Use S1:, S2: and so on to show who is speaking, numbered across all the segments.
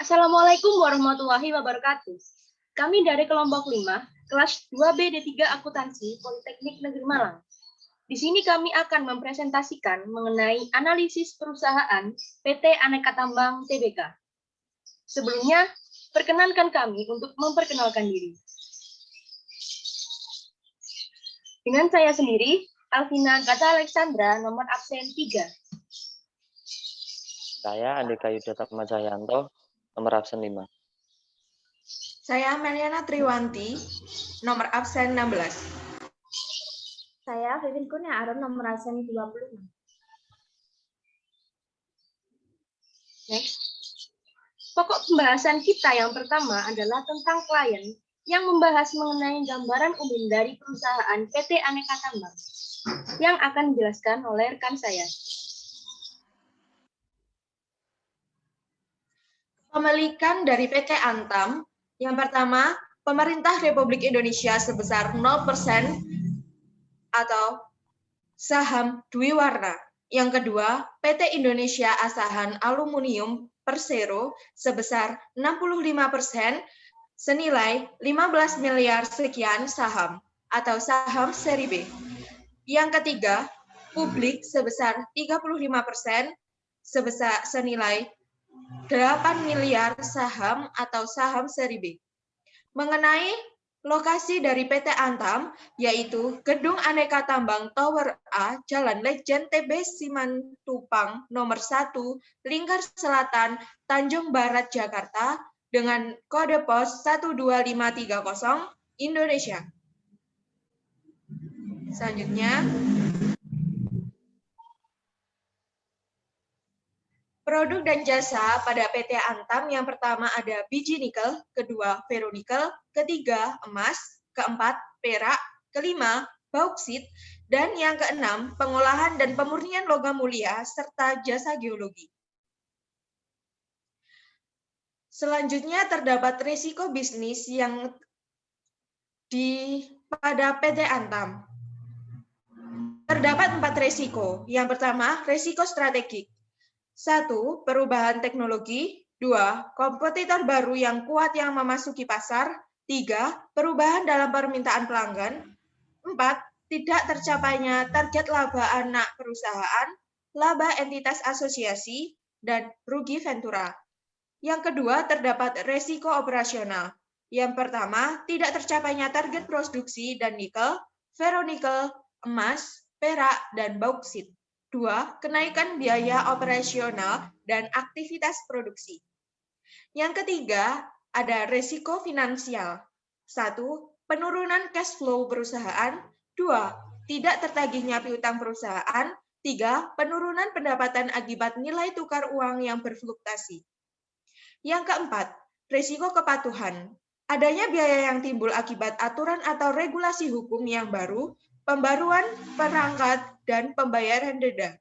S1: Assalamualaikum warahmatullahi wabarakatuh. Kami dari kelompok 5, kelas 2B D3 Akuntansi Politeknik Negeri Malang. Di sini kami akan mempresentasikan mengenai analisis perusahaan PT Aneka Tambang Tbk. Sebelumnya, perkenankan kami untuk memperkenalkan diri. Dengan saya sendiri, Alvina Gata Alexandra, nomor absen 3.
S2: Saya Andika Yudha Tatmajayanto, nomor absen 5.
S3: Saya Meliana Triwanti, nomor absen 16.
S4: Saya Vivin Kurnia Arum, nomor absen 26.
S1: Next. Pokok pembahasan kita yang pertama adalah tentang klien yang membahas mengenai gambaran umum dari perusahaan PT Aneka Tambang yang akan dijelaskan oleh rekan saya.
S3: Pemilikan dari PT Antam, yang pertama, Pemerintah Republik Indonesia sebesar 0% atau saham Dwiwarna. Yang kedua, PT Indonesia Asahan Aluminium Persero sebesar 65% senilai 15 miliar sekian saham atau saham seri B. Yang ketiga, publik sebesar 35% sebesar senilai 8 miliar saham atau saham seri B. Mengenai lokasi dari PT Antam, yaitu Gedung Aneka Tambang Tower A, Jalan Lejen TB Simatupang, nomor 1, Lingkar Selatan, Tanjung Barat, Jakarta, dengan kode pos 12530, Indonesia. Selanjutnya, produk dan jasa pada PT Antam yang pertama ada biji nikel, kedua ferronikel, ketiga emas, keempat perak, kelima bauksit, dan yang keenam pengolahan dan pemurnian logam mulia serta jasa geologi. Selanjutnya terdapat risiko bisnis yang pada PT Antam. Terdapat 4 risiko. Yang pertama, risiko strategik. 1. Perubahan teknologi. 2. Kompetitor baru yang kuat yang memasuki pasar. 3. Perubahan dalam permintaan pelanggan. 4. Tidak tercapainya target laba anak perusahaan, laba entitas asosiasi, dan rugi ventura. Yang kedua, terdapat resiko operasional. Yang pertama, tidak tercapainya target produksi dan nikel, ferronikel, emas, perak, dan bauksit. 2. Kenaikan biaya operasional dan aktivitas produksi. Yang ketiga, ada resiko finansial. 1. Penurunan cash flow perusahaan. 2. Tidak tertagihnya piutang perusahaan. 3. Penurunan pendapatan akibat nilai tukar uang yang berfluktuasi. Yang keempat, resiko kepatuhan. Adanya biaya yang timbul akibat aturan atau regulasi hukum yang baru, pembaruan perangkat, dan pembayaran denda.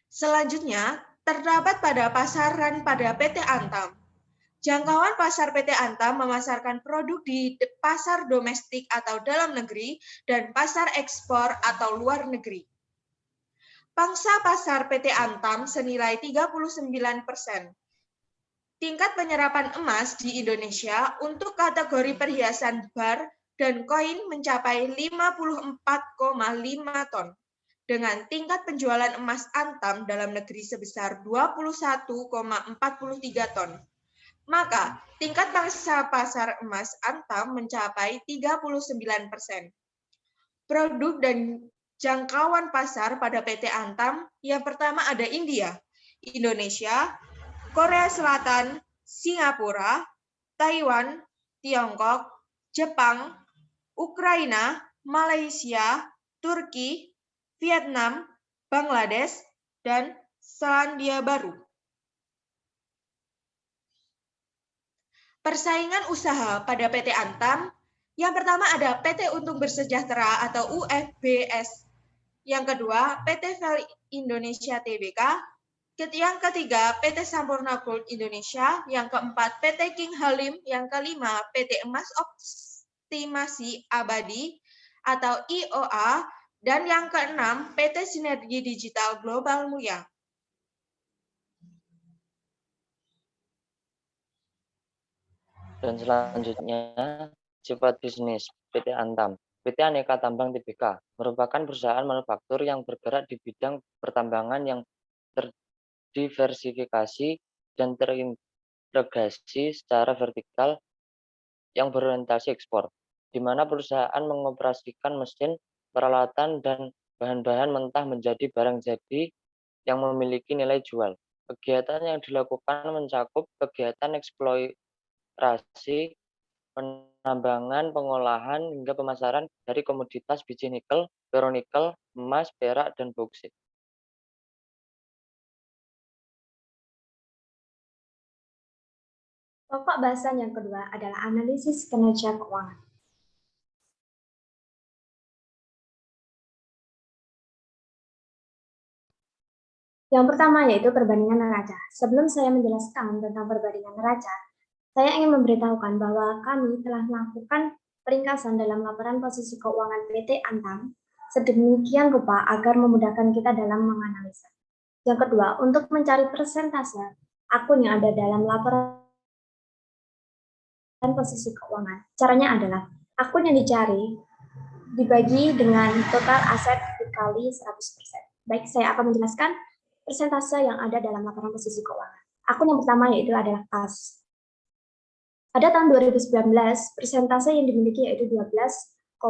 S3: Selanjutnya, terdapat pada pasaran pada PT Antam. Jangkauan pasar PT Antam memasarkan produk di pasar domestik atau dalam negeri dan pasar ekspor atau luar negeri. Pangsa pasar PT Antam senilai 39%. Tingkat penyerapan emas di Indonesia untuk kategori perhiasan bar dan koin mencapai 54,5 ton, dengan tingkat penjualan emas Antam dalam negeri sebesar 21,43 ton. Maka, tingkat pangsa pasar emas Antam mencapai 39%. Produk dan jangkauan pasar pada PT Antam yang pertama ada India, Indonesia, Korea Selatan, Singapura, Taiwan, Tiongkok, Jepang, Ukraina, Malaysia, Turki, Vietnam, Bangladesh, dan Selandia Baru. Persaingan usaha pada PT Antam, yang pertama ada PT Untung Bersejahtera atau UFBS, yang kedua PT Vel Indonesia Tbk, yang ketiga PT Sampurna Gold Indonesia, yang keempat PT King Halim, yang kelima PT Emas Optimasi Abadi atau IOA, dan yang keenam PT Sinergi Digital Global Muya.
S2: Dan selanjutnya, sifat bisnis PT Antam. PT Aneka Tambang Tbk merupakan perusahaan manufaktur yang bergerak di bidang pertambangan yang terdiversifikasi dan terintegrasi secara vertikal yang berorientasi ekspor, di mana perusahaan mengoperasikan mesin, peralatan, dan bahan-bahan mentah menjadi barang jadi yang memiliki nilai jual. Kegiatan yang dilakukan mencakup kegiatan eksplorasi, penambangan, pengolahan, hingga pemasaran dari komoditas biji nikel, ferronikel, emas, perak, dan bauksit.
S4: Pokok bahasan yang kedua adalah analisis kinerja keuangan. Yang pertama yaitu perbandingan neraca. Sebelum saya menjelaskan tentang perbandingan neraca, saya ingin memberitahukan bahwa kami telah melakukan peringkasan dalam laporan posisi keuangan PT Antam sedemikian rupa agar memudahkan kita dalam menganalisa. Yang kedua, untuk mencari persentase akun yang ada dalam laporan posisi keuangan. Caranya adalah akun yang dicari dibagi dengan total aset dikali 100%. Baik, saya akan menjelaskan persentase yang ada dalam laporan posisi keuangan. Akun yang pertama yaitu adalah kas. Pada tahun 2019, persentase yang dimiliki yaitu 12,04%.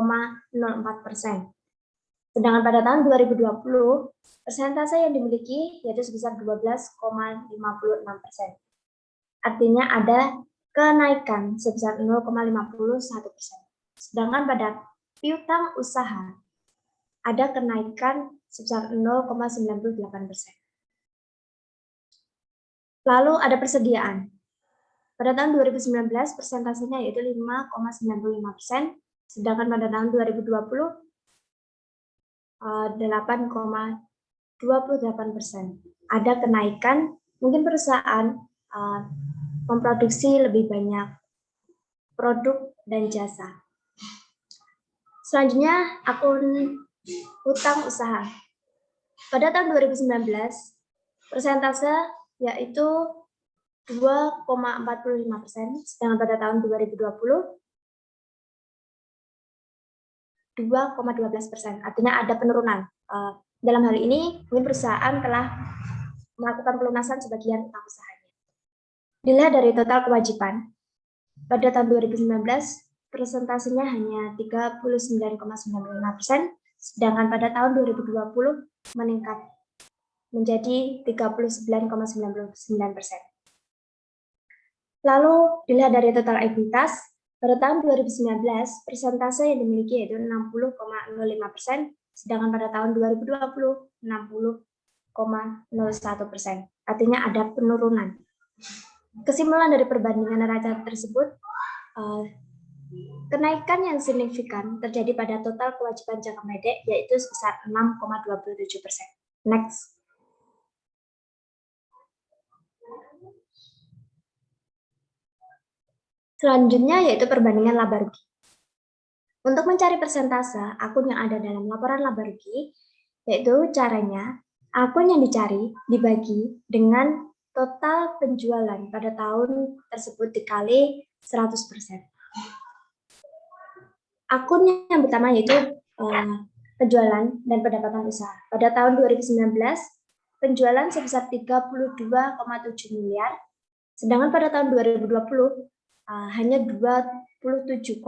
S4: Sedangkan pada tahun 2020, persentase yang dimiliki yaitu sebesar 12,56%. Artinya ada kenaikan sebesar 0,51%. Sedangkan pada piutang usaha ada kenaikan sebesar 0,98%. Lalu ada persediaan. Pada tahun 2019 persentasenya yaitu 5,95%, sedangkan pada tahun 2020 8,28%. Ada kenaikan, mungkin perusahaan memproduksi lebih banyak produk dan jasa. Selanjutnya akun utang usaha. Pada tahun 2019 persentase yaitu 2,45%, sedangkan pada tahun 2020 2,12%. Artinya ada penurunan. Dalam hal ini, mungkin perusahaan telah melakukan pelunasan sebagian utang usahanya. Dilihat dari total kewajiban, pada tahun 2019 persentasenya hanya 39,95%, sedangkan pada tahun 2020 meningkat menjadi 39,99%. Lalu dilihat dari total ekuitas, pada tahun 2019 persentase yang dimiliki yaitu 60,05%, sedangkan pada tahun 2020 60,01%. Artinya ada penurunan. Kesimpulan dari perbandingan neraca tersebut, kenaikan yang signifikan terjadi pada total kewajiban jangka pendek yaitu sebesar 6,27%. Next. Selanjutnya yaitu perbandingan laba rugi. Untuk mencari persentase akun yang ada dalam laporan laba rugi, yaitu caranya akun yang dicari dibagi dengan total penjualan pada tahun tersebut dikali 100%. Akun yang pertama yaitu penjualan dan pendapatan usaha. Pada tahun 2019, penjualan sebesar 32,7 miliar, sedangkan pada tahun 2020 hanya 27,3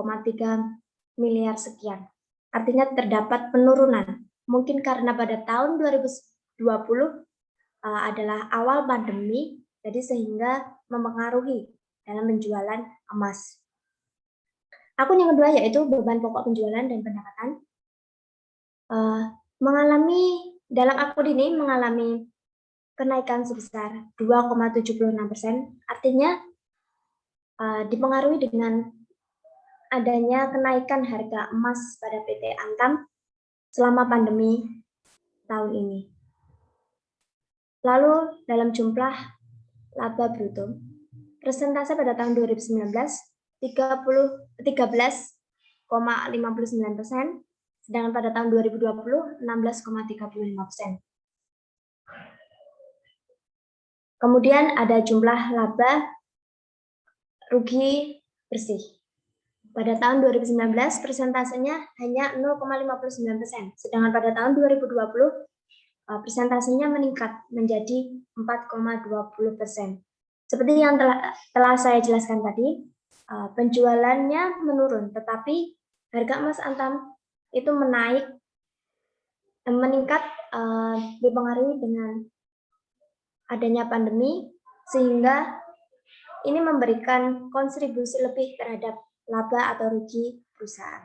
S4: miliar sekian. Artinya terdapat penurunan. Mungkin karena pada tahun 2020 adalah awal pandemi, jadi sehingga mempengaruhi dalam penjualan emas. Akun yang kedua yaitu beban pokok penjualan dan pendapatan. Dalam akun ini mengalami kenaikan sebesar 2,76%, artinya dipengaruhi dengan adanya kenaikan harga emas pada PT Antam selama pandemi tahun ini. Lalu dalam jumlah laba bruto, persentase pada tahun 2019 13,59%, sedangkan pada tahun 2020 16,35%. Kemudian ada jumlah laba rugi bersih. Pada tahun 2019 persentasenya hanya 0,59%, sedangkan pada tahun 2020 persentasenya meningkat menjadi 4,20%. Seperti yang telah saya jelaskan tadi, penjualannya menurun, tetapi harga emas antam itu meningkat dipengaruhi dengan adanya pandemi, sehingga ini memberikan kontribusi lebih terhadap laba atau rugi perusahaan.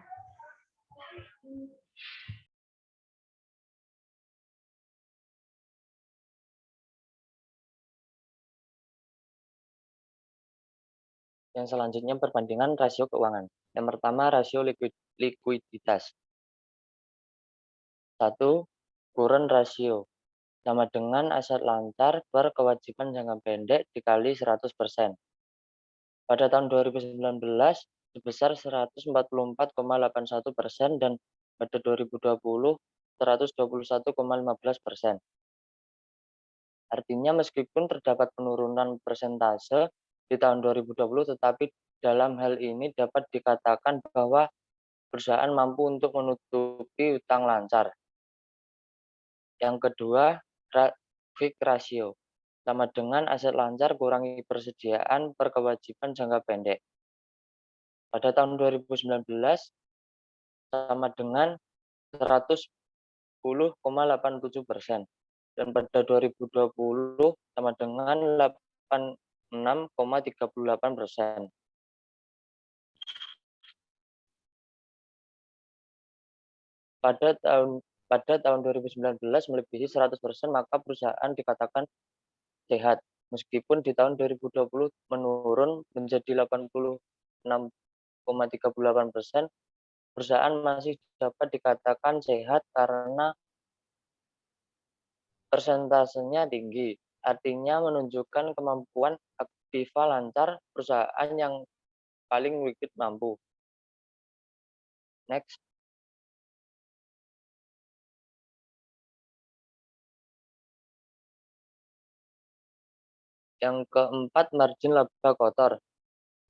S2: Yang selanjutnya perbandingan rasio keuangan. Yang pertama rasio likuiditas. 1. Current ratio sama dengan aset lancar per kewajiban jangka pendek dikali 100%. Pada tahun 2019 sebesar 144,81% dan pada 2020 121,15%. Artinya meskipun terdapat penurunan persentase di tahun 2020, tetapi dalam hal ini dapat dikatakan bahwa perusahaan mampu untuk menutupi utang lancar. Yang kedua, quick ratio sama dengan aset lancar kurangi persediaan per kewajiban jangka pendek. Pada tahun 2019 sama dengan 110,87% dan pada 2020 sama dengan 86,38%. Pada tahun 2019 melebihi 100%, maka perusahaan dikatakan sehat. Meskipun di tahun 2020 menurun menjadi 86,38%, perusahaan masih dapat dikatakan sehat karena persentasenya tinggi. Artinya menunjukkan kemampuan aktiva lancar perusahaan yang paling liquid mampu. Next. Yang keempat, margin laba kotor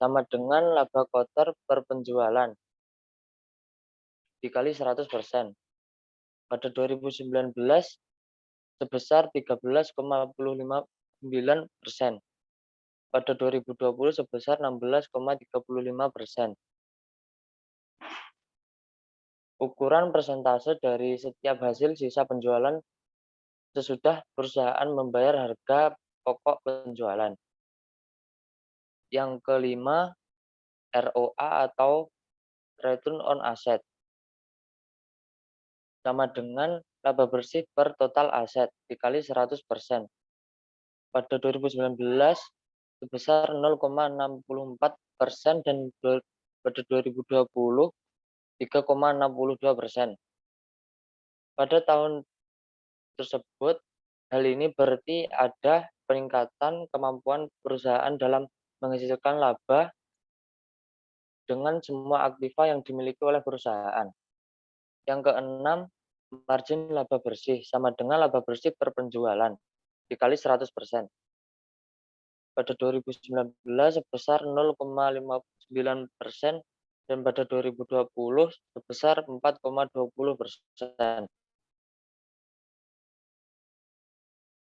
S2: sama dengan laba kotor per penjualan dikali 100%. Pada 2019 sebesar 13,59%. Pada 2020 sebesar 16,35%. Ukuran persentase dari setiap hasil sisa penjualan sesudah perusahaan membayar harga pokok penjualan. Yang kelima, ROA atau Return on Asset sama dengan laba bersih per total aset dikali 100%. Pada 2019 sebesar 0,64% dan pada 2020 3,62%. Pada tahun tersebut, hal ini berarti ada peningkatan kemampuan perusahaan dalam menghasilkan laba dengan semua aktiva yang dimiliki oleh perusahaan. Yang keenam, margin laba bersih sama dengan laba bersih per penjualan dikali 100%. Pada 2019 sebesar 0,59% dan pada 2020 sebesar 4,20%.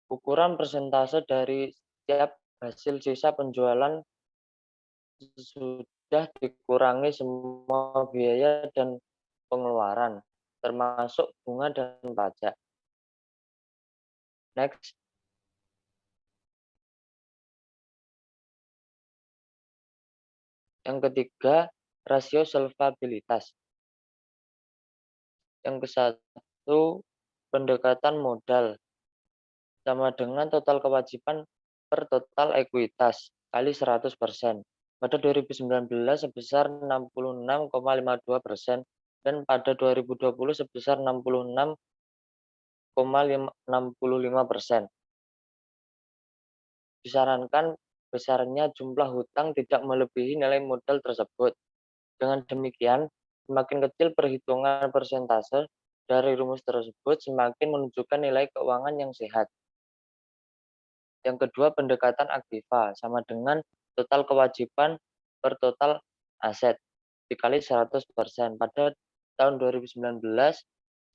S2: Ukuran persentase dari setiap hasil sisa penjualan sudah dikurangi semua biaya dan pengeluaran, termasuk bunga dan pajak. Next. Yang ketiga, rasio solvabilitas. Yang ke-1, pendekatan modal sama dengan total kewajiban per total ekuitas kali 100%. Pada 2019 sebesar 66,52% dan pada 2020 sebesar 66,65%. Disarankan besarnya jumlah hutang tidak melebihi nilai modal tersebut. Dengan demikian, semakin kecil perhitungan persentase dari rumus tersebut, semakin menunjukkan nilai keuangan yang sehat. Yang kedua, pendekatan aktiva sama dengan total kewajiban per total aset dikali 100%. Pada tahun 2019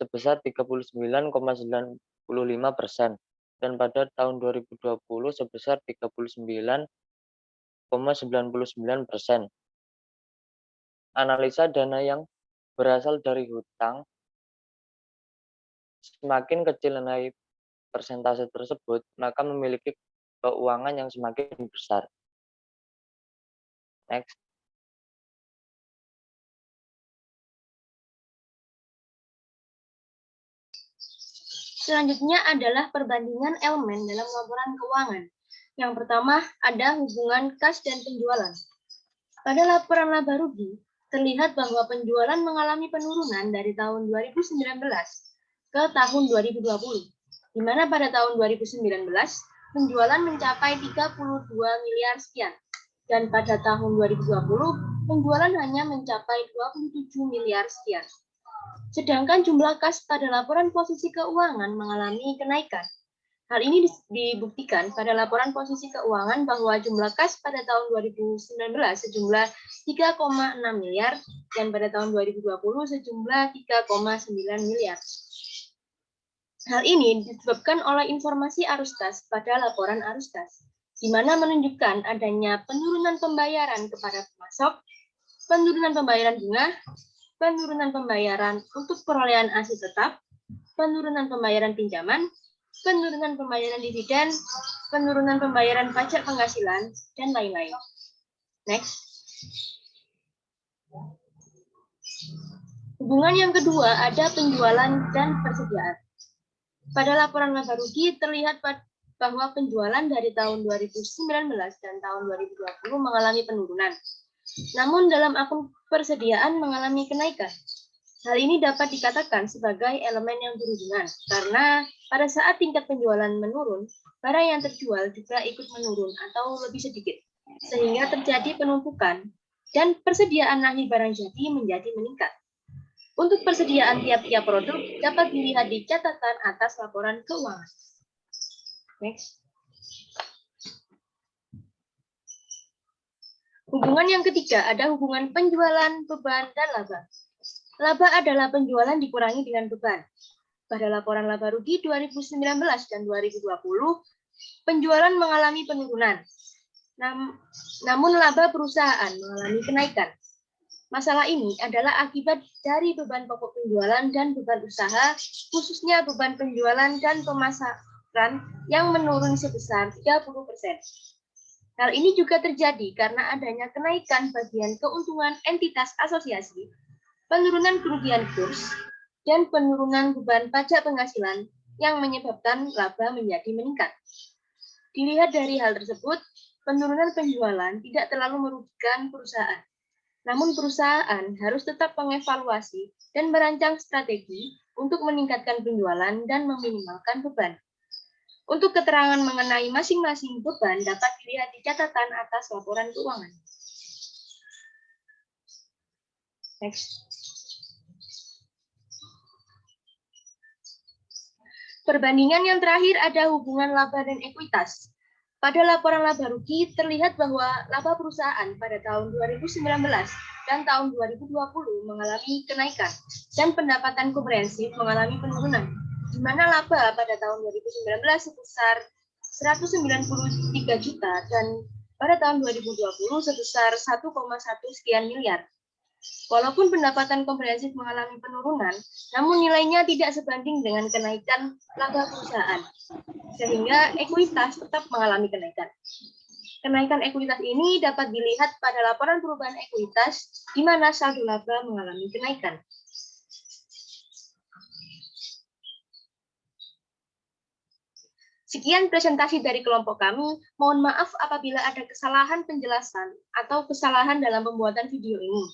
S2: sebesar 39,95% dan pada tahun 2020 sebesar 39,99%. Analisa dana yang berasal dari hutang, semakin kecil nilai persentase tersebut, maka memiliki keuangan yang semakin besar. Next.
S1: Selanjutnya adalah perbandingan elemen dalam laporan keuangan. Yang pertama ada hubungan kas dan penjualan. Pada laporan laba rugi, terlihat bahwa penjualan mengalami penurunan dari tahun 2019 ke tahun 2020, di mana pada tahun 2019 penjualan mencapai 32 miliar sekian, dan pada tahun 2020 penjualan hanya mencapai 27 miliar sekian. Sedangkan jumlah kas pada laporan posisi keuangan mengalami kenaikan. Hal ini dibuktikan pada laporan posisi keuangan bahwa jumlah kas pada tahun 2019 sejumlah 3,6 miliar dan pada tahun 2020 sejumlah 3,9 miliar. Hal ini disebabkan oleh informasi arus kas pada laporan arus kas, di mana menunjukkan adanya penurunan pembayaran kepada pemasok, penurunan pembayaran bunga, penurunan pembayaran untuk perolehan aset tetap, penurunan pembayaran pinjaman, penurunan pembayaran dividen, penurunan pembayaran pajak penghasilan, dan lain-lain. Next. Hubungan yang kedua ada penjualan dan persediaan. Pada laporan laba rugi terlihat bahwa penjualan dari tahun 2019 dan tahun 2020 mengalami penurunan. Namun dalam akun persediaan mengalami kenaikan. Hal ini dapat dikatakan sebagai elemen yang berhubungan, karena pada saat tingkat penjualan menurun, barang yang terjual juga ikut menurun atau lebih sedikit, sehingga terjadi penumpukan dan persediaan akhir barang jadi menjadi meningkat. Untuk persediaan tiap-tiap produk dapat dilihat di catatan atas laporan keuangan. Next. Hubungan yang ketiga ada hubungan penjualan, beban, dan laba. Laba adalah penjualan dikurangi dengan beban. Pada laporan laba rugi 2019 dan 2020, penjualan mengalami penurunan. Namun laba perusahaan mengalami kenaikan. Masalah ini adalah akibat dari beban pokok penjualan dan beban usaha, khususnya beban penjualan dan pemasaran yang menurun sebesar 30%. Hal ini juga terjadi karena adanya kenaikan bagian keuntungan entitas asosiasi, penurunan kerugian kurs, dan penurunan beban pajak penghasilan yang menyebabkan laba menjadi meningkat. Dilihat dari hal tersebut, penurunan penjualan tidak terlalu merugikan perusahaan. Namun perusahaan harus tetap mengevaluasi dan merancang strategi untuk meningkatkan penjualan dan meminimalkan beban. Untuk keterangan mengenai masing-masing beban dapat dilihat di catatan atas laporan keuangan. Next. Perbandingan yang terakhir ada hubungan laba dan ekuitas. Pada laporan laba rugi terlihat bahwa laba perusahaan pada tahun 2019 dan tahun 2020 mengalami kenaikan dan pendapatan komprehensif mengalami penurunan, di mana laba pada tahun 2019 sebesar 193 juta dan pada tahun 2020 sebesar 1,1 sekian miliar. Walaupun pendapatan komprehensif mengalami penurunan, namun nilainya tidak sebanding dengan kenaikan laba perusahaan, sehingga ekuitas tetap mengalami kenaikan. Kenaikan ekuitas ini dapat dilihat pada laporan perubahan ekuitas, di mana saldo laba mengalami kenaikan. Sekian presentasi dari kelompok kami. Mohon maaf apabila ada kesalahan penjelasan atau kesalahan dalam pembuatan video ini.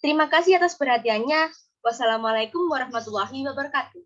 S1: Terima kasih atas perhatiannya. Wassalamualaikum warahmatullahi wabarakatuh.